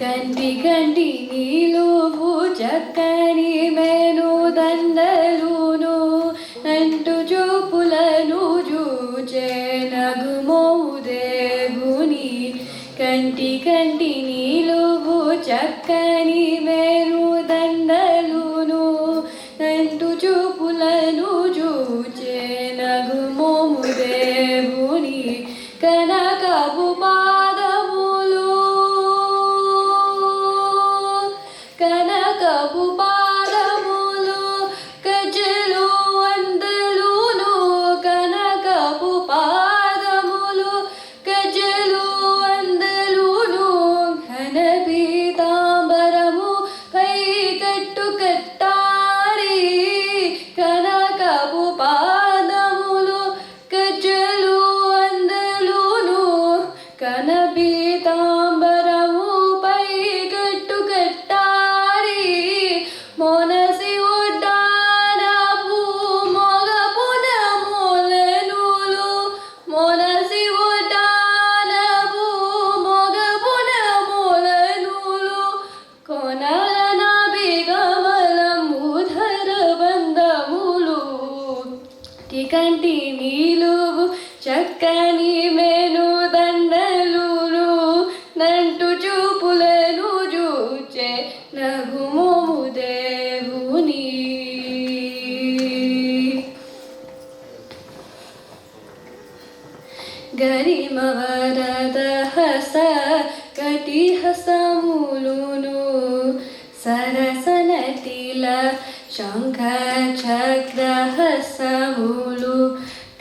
కంటి కంటి నీలువు చక్కని మేను దండలును అంటు చూపులను చూచే నగుమోదేవుని కంటి కంటి నీలువు చక్కని మేను దండలును అంటు చూపులను చూచే నగుమోదేవుని కనకపు పాదములు కనకపు పాదములు గజలు అందలును కనకపు పాదములు గజలు అందలును ఘన పీతాంబరము పై కట్టు కట్టారి కనకపు పాదములు గజలు అందలును కన పీతాంబరము పై కట్టు కట్టారి మొనసి ఒడ్డానపు మొగపున మూలనులు మొనసి ఒడ్డానపు మొగపున మూలనులు కొనలన బిగమలము ధర బంధములు కంటి నీలువు చక్కని మేను దండలును నంటు చూపులను చూచే నగుమోము దేవుని గరిమ వరద హస కటి హసములును సరసనటిల శంఖ చక్ర హసములు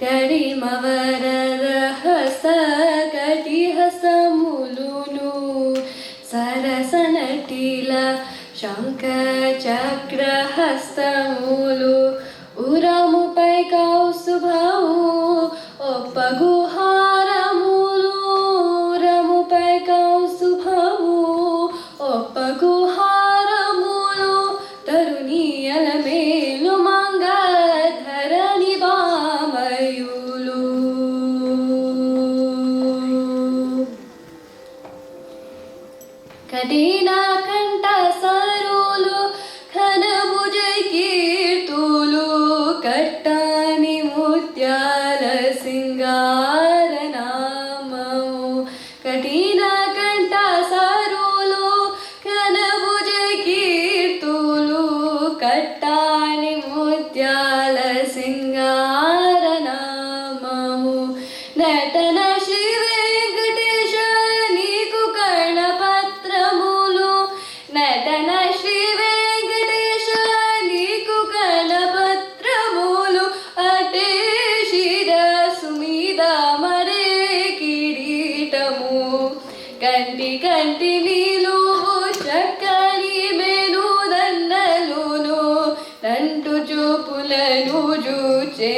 గరిమ వరద హస కటి హసములును సరసనటిల శంఖ చక్ర హస్తములు ఉరముపై కౌస్తుభము ఒప్పగుహారములు ఉరముపై కౌస్తుభము ఒప్పగుహారములు తరుణీయల మేలు మంగ ధరణి బామయులు కఠిన కంఠ సరులు ఘనభుజ కీర్తులు కట్టాని ముత్యాల సింగార నామము కఠిన కంఠ సరులు ఘనభుజ కీర్తులు కట్టాని ముత్యాల సింగార నామము నటన శ్రీ వెంకటేశ నీకు కర్ణపత్రములు నటన శ్రీ వెంకటేశ నీకు కర్ణపత్రములు అటే శిరస్సు మీద మరే కిరీటము కంటి కంటి నీలువు చక్కని మేను దండలును నంటు చూపులను చూచే